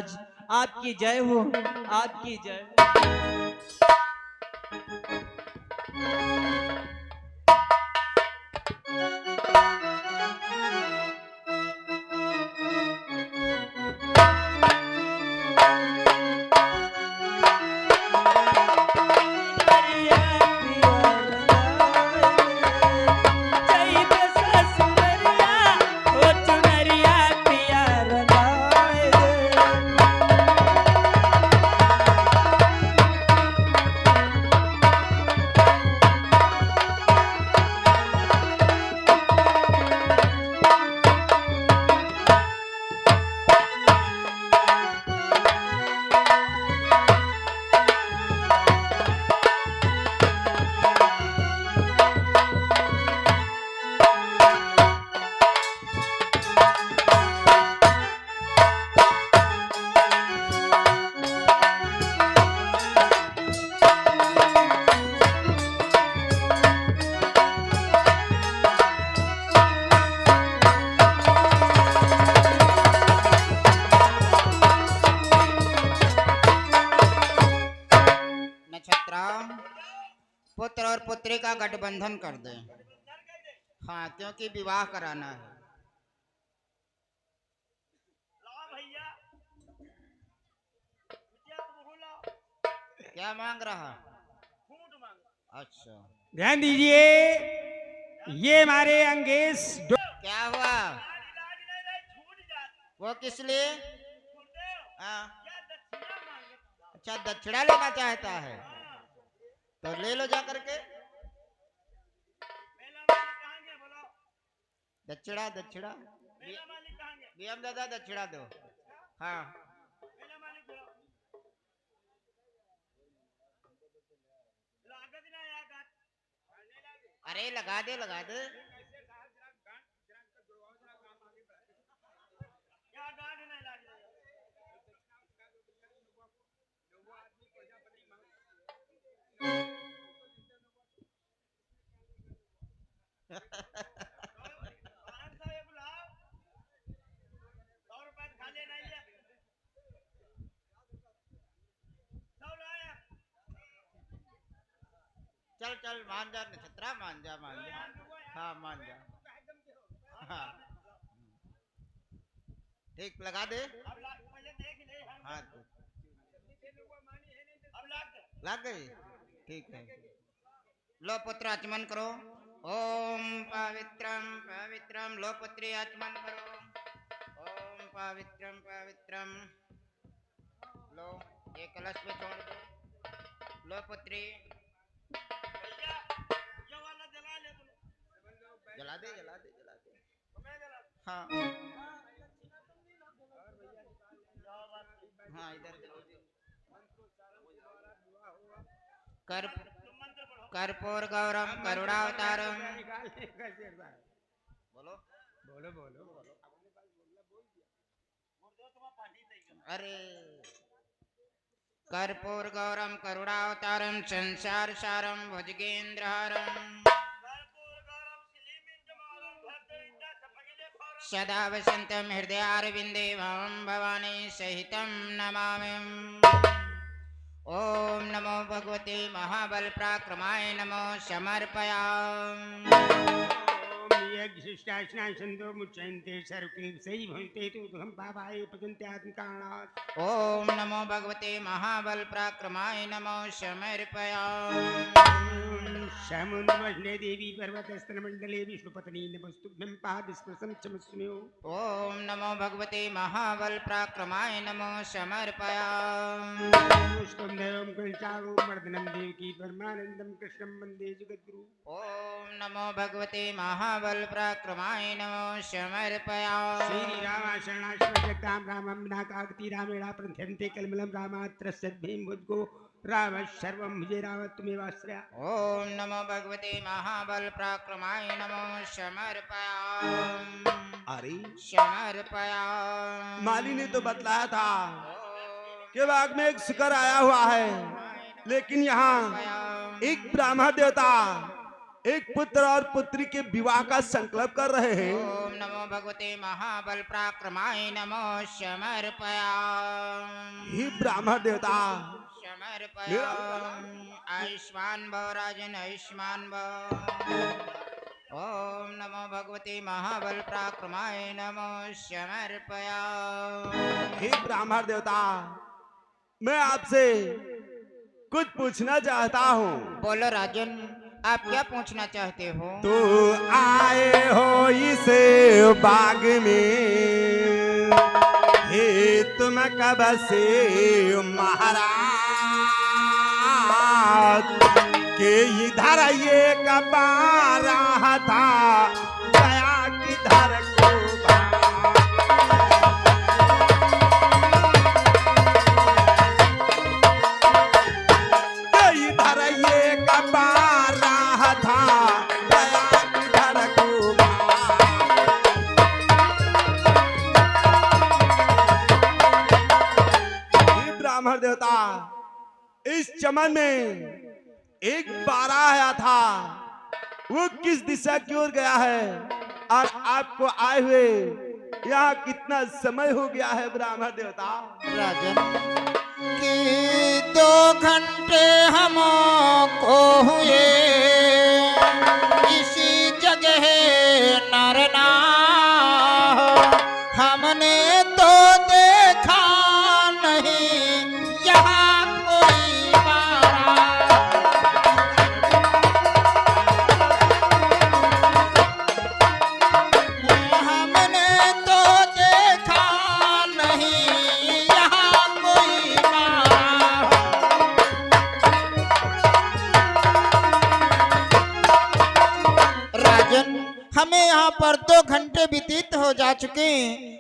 आपकी जय हो, आपकी जय। नक्षत्रा पुत्र और पुत्री का गठबंधन कर दे। हाँ, क्योंकि विवाह कराना है। क्या मांग रहा? अच्छा, ध्यान दीजिए, ये हमारे अंगेश क्या हुआ? वो किस लिए? हाँ, अच्छा, दक्षिणा लेना चाहता है तो ले लो जा करके। दक्षिणा दक्षिणा बीएम दादा दक्षिणा दो। हाँ, अरे लगा दे लगा दे। चल चल मान जा नक्षत्रा, मान जा मान जा। हाँ मान जा। हाँ ठीक, लगा दे। हाँ लग गई, ठीक है। लो पुत्र आचमन करो। ओम पवित्रम पवित्रम, लो पुत्री आचमन करो। ओम पवित्रम पवित्रम, लो ये कलश में छोड़ दो। लो पुत्री, जला दे जला दे जला दे। हाँ हाँ, इधर जला दे। कर कर्पूर गौरम करुणावतारम। बोलो बोलो बोलो। अरे, कर्पूर गौरम करुणावतारम संसार सारम भुजगेंद्रहारम सदा वसंतम हृदयारविंदे भवं भवानी सहितं नमामि। ओम नमो भगवते महाबल पराक्रमाय नमो समर्पयामि। शिष्टाश्नाशंदो मुच्यन्ते सर्वकिल्बिषैः भवन्ते तु दुःखं पापाय पतन्त्यात्मकारणात्। ओम नमो भगवते महाबल पराक्रमाय नमो समर्पयामि। समुद्रवज्ञे देवी पर्वतस्तनमण्डले विष्णुपत्नी नमस्तुभ्यं पादस्पर्शं क्षमस्व। ओम नमो भगवते महाबल पराक्रमाय नमो समर्पयामि। स्कंदं कंचारो मर्दनं देवकी परमानंदं कृष्णं वन्दे जगद्गुरु। ओम नमो भगवते महाबल पराक्रमाय नमो समर्पयामि। श्री राम शरणाश्रमजगतां रामं नाकागति रामेणा प्रथ्यन्ते कलमलं रामात्रस्य भीमभुद्गो राम सर्वं मुझे राम तुम्हेवाश्रया। ओम नमो भगवते महाबल पराक्रमाय नमो समर्पयामि। अरे समर्पयामि। माली ने तो बतलाया था कि बाग में एक शिकर आया हुआ है, लेकिन यहाँ एक ब्राह्मण देवता एक पुत्र और पुत्री के विवाह का संकल्प कर रहे हैं। ओम नमो भगवते महाबल पराक्रमाय नमो समर्पयामि। हे ब्राह्मण देवता, समर्पयामि। आयुष्मान भव राजन, आयुष्मान भव। ओम नमो भगवते महाबल पराक्रमाय नमो समर्पयामि। हे ब्राह्मण देवता, मैं आपसे कुछ पूछना चाहता हूँ। बोलो राजन, आप क्या पूछना चाहते हो? तो आए हो इस बाग में, हे तुम कब से महाराज के इधर ये कबा रहा था, गया किधर को भाग। के इधर ये कबा रहा था, गया किधर को भाग। हे ब्राह्मण देवता, इस चमन में एक बारह आया था, वो किस दिशा की ओर गया है और आपको आए हुए यहाँ कितना समय हो गया है ब्राह्मण देवता? राजन कि 2 घंटे हमको हुए इसी जगह नरना, हमने तो देखा नहीं यहाँ कोई बारा। हमने तो देखा नहीं यहाँ कोई बारा। राजन, हमें यहाँ पर 2 घंटे व्यतीत हो जा चुके,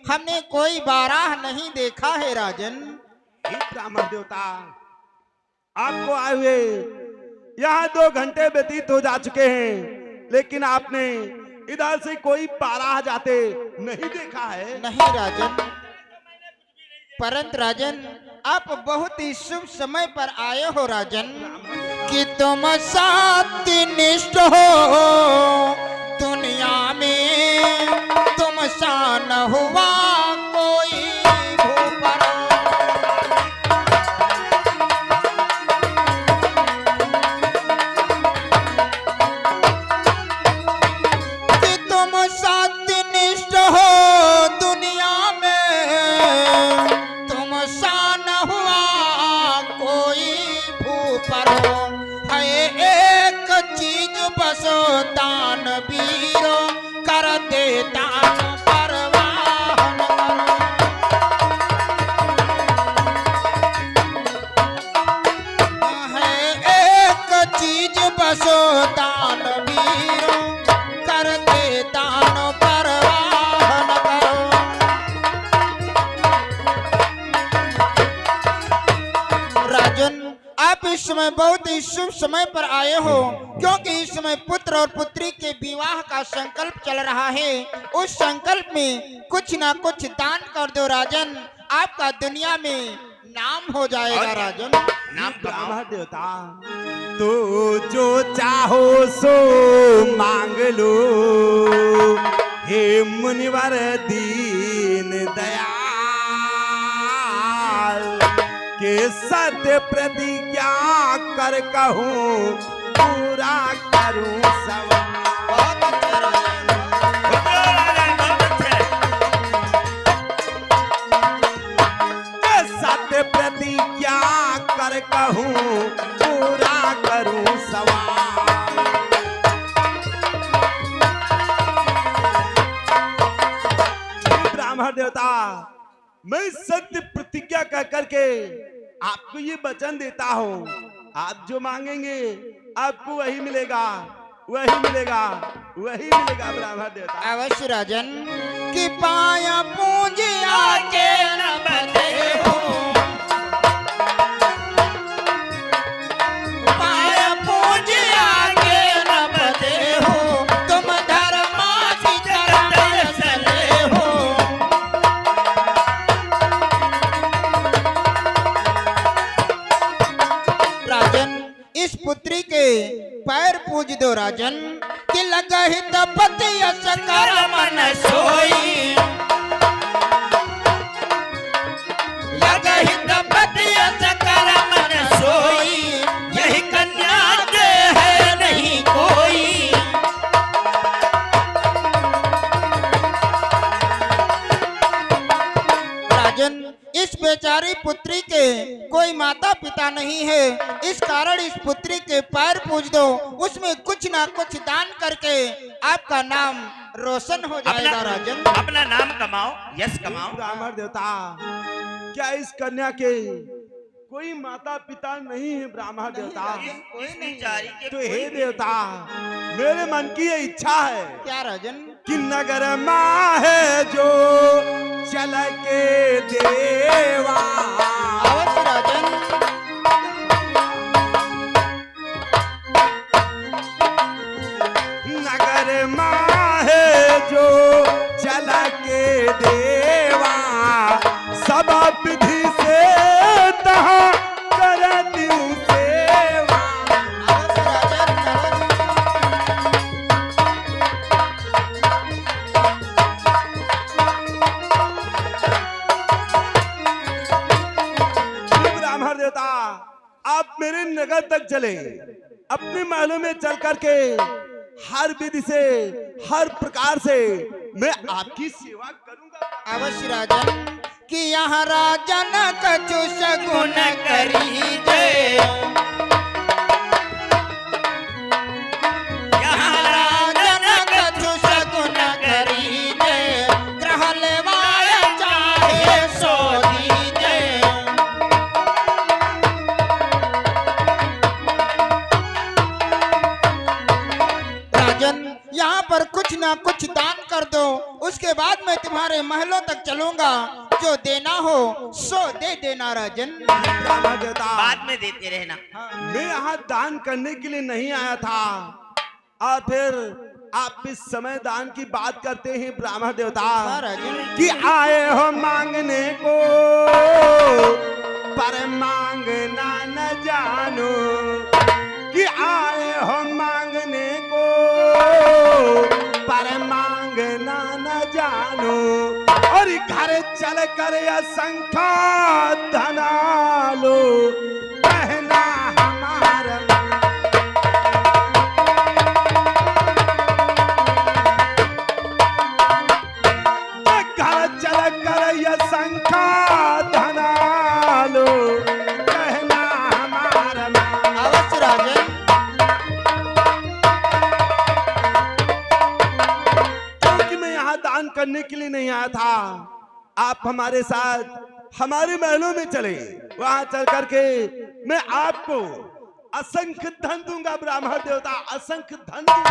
हमने कोई बाराह नहीं देखा है राजन। हे ब्राह्मण देवता, आपको आए हुए यहाँ 2 घंटे व्यतीत हो जा चुके हैं, लेकिन आपने इधर से कोई बारह जाते नहीं देखा है। नहीं राजन, परंतु राजन आप बहुत ही शुभ समय पर आए हो राजन, कि तुम सत्यनिष्ठ हो दुनिया में, तुम सा न हुआ कोई भूपर। कि तुम सत्यनिष्ठ हो दुनिया में, तुम सा न हुआ कोई भूपर। है एक चीज बसो दान वीरो, कर दे दान परवान करो। है एक चीज बसो दान वीरो, कर दे दान परवान करो। राजन, आप इस समय बहुत ही शुभ समय पर आए हो, क्योंकि इस समय पुत्र और पुत्री के विवाह का संकल्प चल रहा है। उस संकल्प में कुछ ना कुछ दान कर दो राजन, आपका दुनिया में नाम हो जाएगा राजन। नाम ब्राह्मण देवता, तो जो चाहो सो मांग लो, हे मुनिवर दीन दयाल, के सत्य प्रतिज्ञा कर कहूँ पूरा करूँ सवाल। के सत्य प्रतिज्ञा कर कहूँ पूरा करूँ सवाल। ब्राह्मण देवता, मैं सत्य प्रतिज्ञा कर करके आपको ये वचन देता हूँ, आप जो मांगेंगे आपको वही मिलेगा, वही मिलेगा, वही मिलेगा ब्राह्मण देवता। अवश्य राजन, कि पाया पूजिया के न बंधे हो, पाया पूजिया के न बंधे हो, तुम धर्मा की चरण चले हो। राजन, इस पुत्री के पैर पूज दो राजन, कि लगहि तपति यस कर मन सोई, लगहि तपति यस कर मन सोई, यही कन्या के है नहीं कोई। राजन, इस बेचारी पुत्री के कोई माता पिता नहीं है, इस कारण इस पुत्री के पैर पूज दो, उसमें कुछ ना कुछ दान करके आपका नाम रोशन हो जाएगा। राजन, अपना नाम कमाओ, यश कमाओ। ब्राह्मण देवता, क्या इस कन्या के कोई माता पिता नहीं है? ब्राह्मण देवता, इस बेचारी के तो हे देवता, मेरे मन की ये इच्छा है क्या राजन? कि नगर माहे जो चल के देवा। अवश्य राजन। नगर माहे जो चल के देवा, सब विधि से तहाँ कर दूं सेवा। अवश्य राजन, ब्राह्मण देवता, आप मेरे नगर तक चले, अपने महलों में चल करके हर विधि से, हर प्रकार से मैं आपकी सेवा करूंगा। अवश्य राजन। कि यहाँ राजन कछु सगुन करीजे, यहाँ राजन कछु सगुन करीजे, ग्रह लेवाय चाहे सो दीजे। राजन, यहाँ पर कुछ ना कुछ दान कर दो, उसके बाद मैं तुम्हारे महलों तक चलूंगा, जो देना हो सो दे देना। राजन, ब्राह्मण देवता, बाद में देते रहना। मैं यहाँ दान करने के लिए नहीं आया था, और फिर आप इस समय दान की बात करते हैं ब्राह्मण देवता, हाँ राजन। कि आए हो मांगने को पर मांगना न जानो, कि आए हो मांगने को पर मांगना न जानो, और घर चल कर असंख्य धना लो, कहना हमारा। घर चल कर असंख्य धना लो, कहना हमारा। अवश्य राजन। क्योंकि मैं यहाँ दान करने के लिए नहीं आया था, आप हमारे साथ हमारे महलों में चले, वहां चल करके मैं आपको असंख्य धन दूंगा। ब्राह्मण देवता, असंख्य धन दूंगा।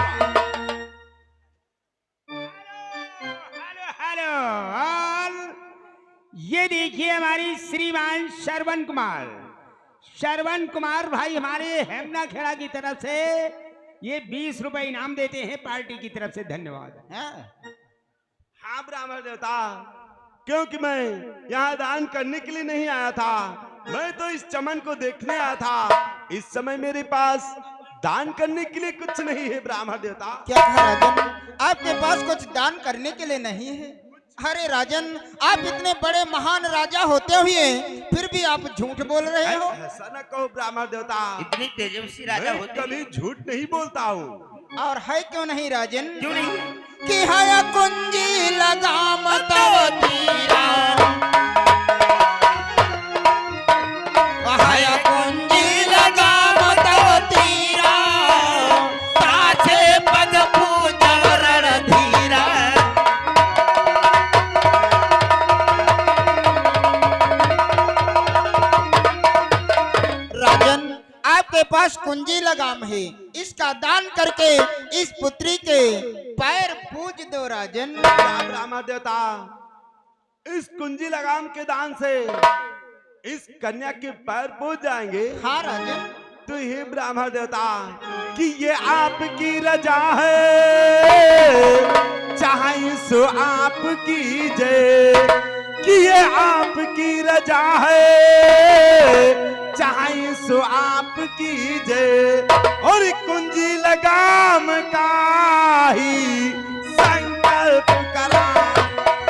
हेलो, और ये देखिए हमारी श्रीमान श्रवण कुमार, श्रवण कुमार भाई हमारे हेमना खेड़ा की तरफ से ये 20 रुपए इनाम देते हैं पार्टी की तरफ से। धन्यवाद। हाँ ब्राह्मण देवता, क्योंकि मैं यहाँ दान करने के लिए नहीं आया था, मैं तो इस चमन को देखने आया था। इस समय मेरे पास दान करने के लिए कुछ नहीं है ब्राह्मण देवता। क्या कहा राजन? आपके पास कुछ दान करने के लिए नहीं है? अरे राजन, आप इतने बड़े महान राजा होते हुए फिर भी आप झूठ बोल रहे हो। ऐसा न कहो ब्राह्मण देवता, इतनी तेजस्वी राजा मैं होते कभी झूठ नहीं बोलता हूँ। और है क्यों नहीं राजन? क्यों नहीं? कि है कुंजी लगाम तव तीरा, है कुंजी लगाम तव तीरा, पाछे पग पूजन रणधीरा। राजन, आपके पास कुंजी लगाम है, इसका दान करके इस पुत्री के पैर पूज दो। राजन, ब्राह्मण देवता, इस कुंजी लगाम के दान से इस कन्या के पैर पूज जाएंगे। हाँ राजन। तो हे ब्राह्मण देवता, कि ये आपकी रजा है, चाहे सो आपकी जय, कि ये आपकी रजा है, चाहे सो आप कीजिए और कुंजी लगाम का ही संकल्प करा।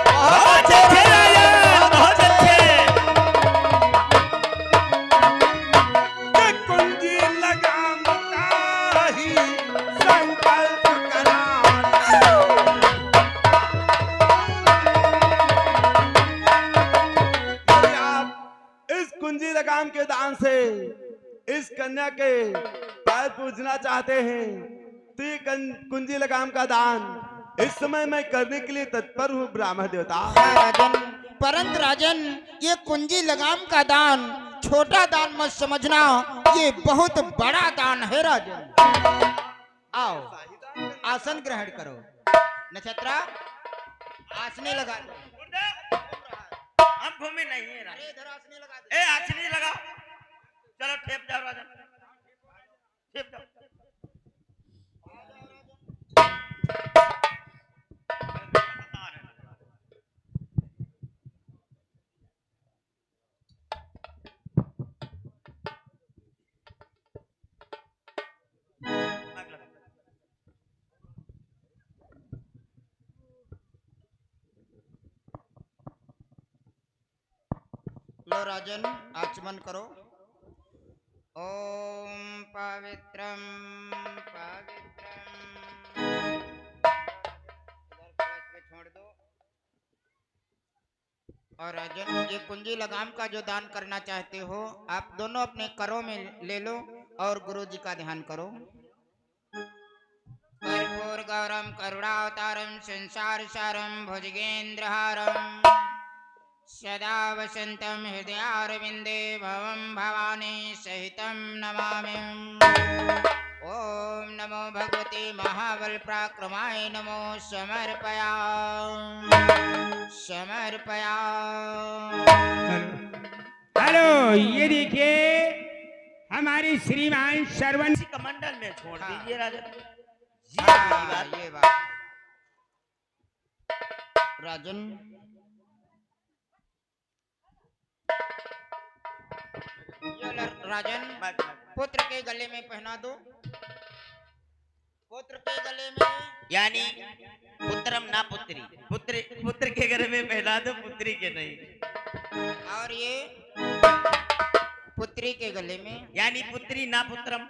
बहुत अच्छे राजन, बहुत अच्छे। कि कुंजी लगाम का ही संकल्प करा। यदि आप इस कुंजी लगाम के दान से इस कन्या के पैर पूजना चाहते हैं तो ये कुंजी लगाम का दान इस समय मैं करने के लिए तत्पर हूँ ब्राह्मण देवता। हाँ राजन, परंतु राजन ये कुंजी लगाम का दान छोटा दान मत समझना, ये बहुत बड़ा दान है राजन। आओ आसन ग्रहण करो। नक्षत्रा आसने लगा लो। हम घूमे नहीं है राजन। अरे इधर आसने लगा दे। ए आसनी लगाओ, चलो ठेप जाओ राजन, ठेप जाओ। लो राजन आचमन करो। ओम पवित्रम पवित्रम। इधर कलश पे छोड़ दो। और राजन ये कुंजी लगाम का जो दान करना चाहते हो आप दोनों अपने करों में ले लो और गुरु जी का ध्यान करो। कर्पूर गौरम करुणावतारम संसार सारम भुजगेंद्रहारम सदा वसंतम हृदयारविंदे भवं भवानी सहितं नमामि। ओम नमो भगवते महाबल पराक्रमाय नमो समर्पयामि समर्पयामि। हेलो, ये देखिए हमारे श्रीमान श्रवण इसी कमंडल में छोड़ हाँ। दीजिए राजन। हाँ, ये बात राजन राजन पुत्र के गले में पहना दो। पुत्र के गले में यानी पुत्रम ना पुत्री, पुत्र के घर में पहना दो, पुत्री के नहीं। और ये पुत्री के गले में यानी पुत्री ना पुत्रम,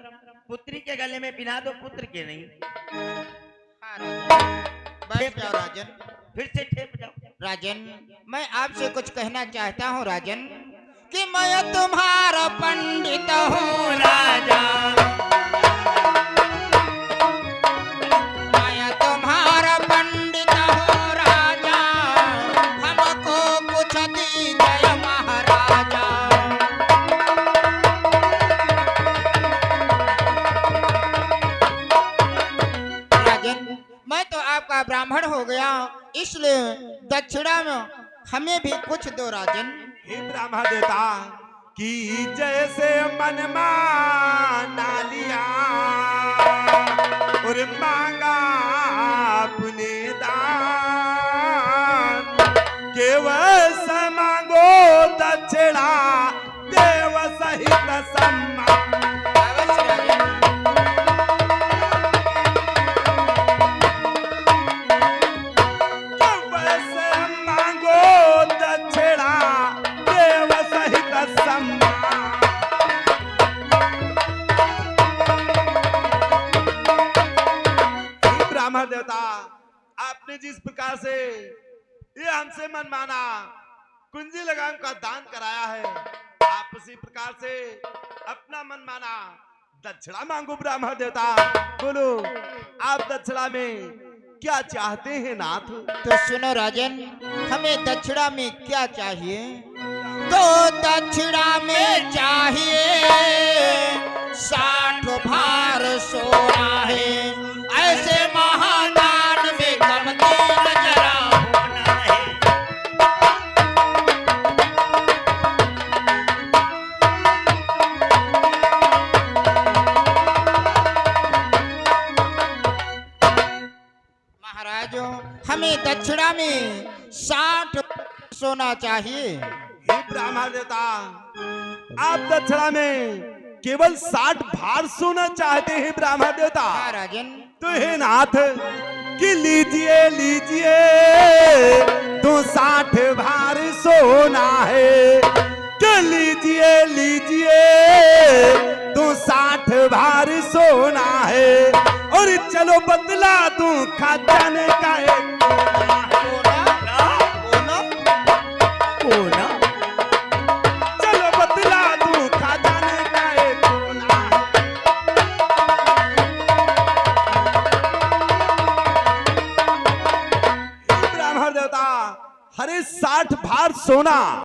पुत्री के गले में पहना दो, पुत्र के नहीं। हाँ राजन बैठ जाओ राजन। फिर से ठेप जाओ राजन मैं आपसे कुछ कहना चाहता हूँ राजन कि मैं तुम्हारा पंडित हूँ राजा। मैं तुम्हारा पंडित हूँ राजा, हमको कुछ दीजिए महाराजा। राजन मैं तो आपका ब्राह्मण हो गया, इसलिए दक्षिणा में हमें भी कुछ दो राजन। हे ब्रह्मा देवता कि जैसे मन माना लिया और मांगा अपने दान, केवल मांगो दक्षिणा देव सहित सम्मान। अवश्य राजन। केवल मांगो दक्षिणा देव सहित सम्मान। हे ब्राह्मण देवता आपने जिस प्रकार से ये हमसे मन माना कुंजी लगाम का दान कराया है, आप उसी प्रकार से अपना मन माना दक्षिणा मांगो ब्राह्मण देवता। बोलो आप दक्षिणा में क्या चाहते हैं नाथ? तो सुनो राजन हमें दक्षिणा में क्या चाहिए? तो दक्षिणा में चाहिए 60 भार सोना है, ऐसे महादान में कमती नजरा होना है। महाराजों हमें दक्षिणा में 60 सोना चाहिए। हे ब्राह्मण देवता आप दक्षिणा में केवल 60 भार सोना चाहते हैं ब्राह्मण देवता। हाँ राजन, तो हे नाथ कि लीजिए लीजिए तो 60 भार सोना है, कि लीजिए लीजिए तो 60 भार सोना है, और चलो बदला तू खजाने का एक कोना चलो बदला तू खजाने का एक कोना है। ब्राह्मण देवता, हरे 60 भार सोना